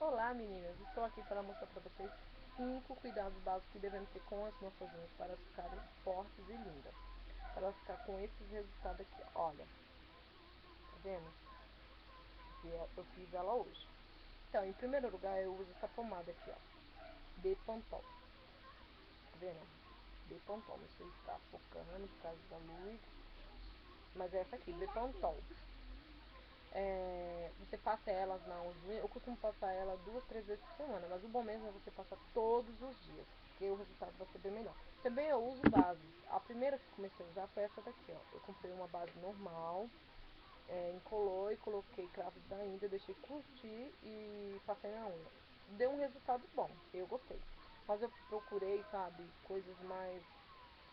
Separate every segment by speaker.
Speaker 1: Olá meninas, estou aqui para mostrar para vocês 5 cuidados básicos que devemos ter com as nossas unhas para elas ficarem fortes e lindas. Para elas ficar com esses resultados aqui, olha. Tá vendo? Eu fiz ela hoje. Então, em primeiro lugar, eu uso essa pomada aqui, ó. Bepantol. Tá vendo? Bepantol, não sei se tá focando por causa da luz. Mas é essa aqui, Bepantol. Você passa elas na unha, eu costumo passar ela 2, 3 vezes por semana, mas o bom mesmo é você passar todos os dias, porque o resultado vai ser bem melhor. Também eu uso bases. A primeira que eu comecei a usar foi essa daqui, ó. Eu comprei uma base normal, incolor e coloquei cravos da Índia, deixei curtir e passei na unha. Deu um resultado bom, eu gostei. Mas eu procurei, sabe, coisas mais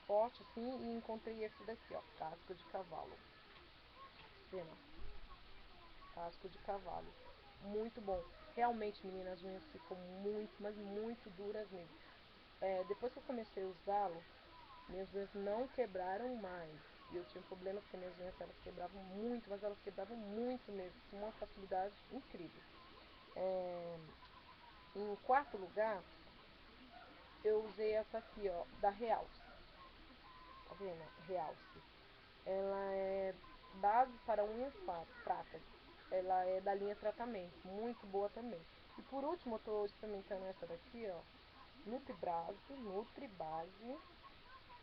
Speaker 1: fortes assim e encontrei esse daqui, ó, casca de cavalo. Vendo? Casco de cavalo. Muito bom. Realmente, meninas, as unhas ficam muito, mas muito duras mesmo. Depois que eu comecei a usá-lo, minhas unhas não quebraram mais. E eu tinha um problema porque minhas unhas elas quebravam muito, mas elas quebravam muito mesmo, com uma facilidade incrível. Em quarto lugar, eu usei essa aqui, ó, da Realce. Tá vendo? Realce. Ela é base para unhas fracas. Ela é da linha tratamento, muito boa também. E por último, eu tô experimentando essa daqui, ó, Nutribase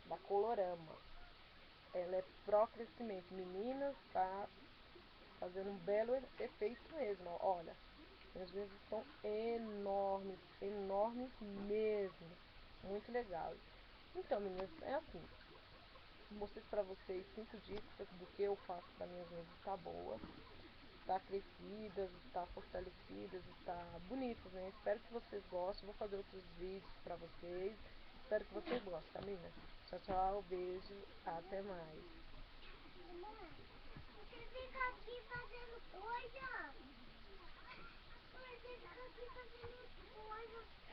Speaker 1: da Colorama. Ela é pró crescimento, meninas, tá fazendo um belo efeito mesmo, ó. Olha, minhas unhas estão enormes, enormes mesmo, muito legal. Então, meninas, é assim, mostrei pra vocês 5 dicas do que eu faço para minhas unhas estar boas, estar crescidas, estar fortalecidas, estar bonitas, né? Espero que vocês gostem. Vou fazer outros vídeos pra vocês. Espero que vocês gostem, tá, meninas? Tchau, tchau, beijo, até mais.
Speaker 2: Você fica aqui fazendo coisa.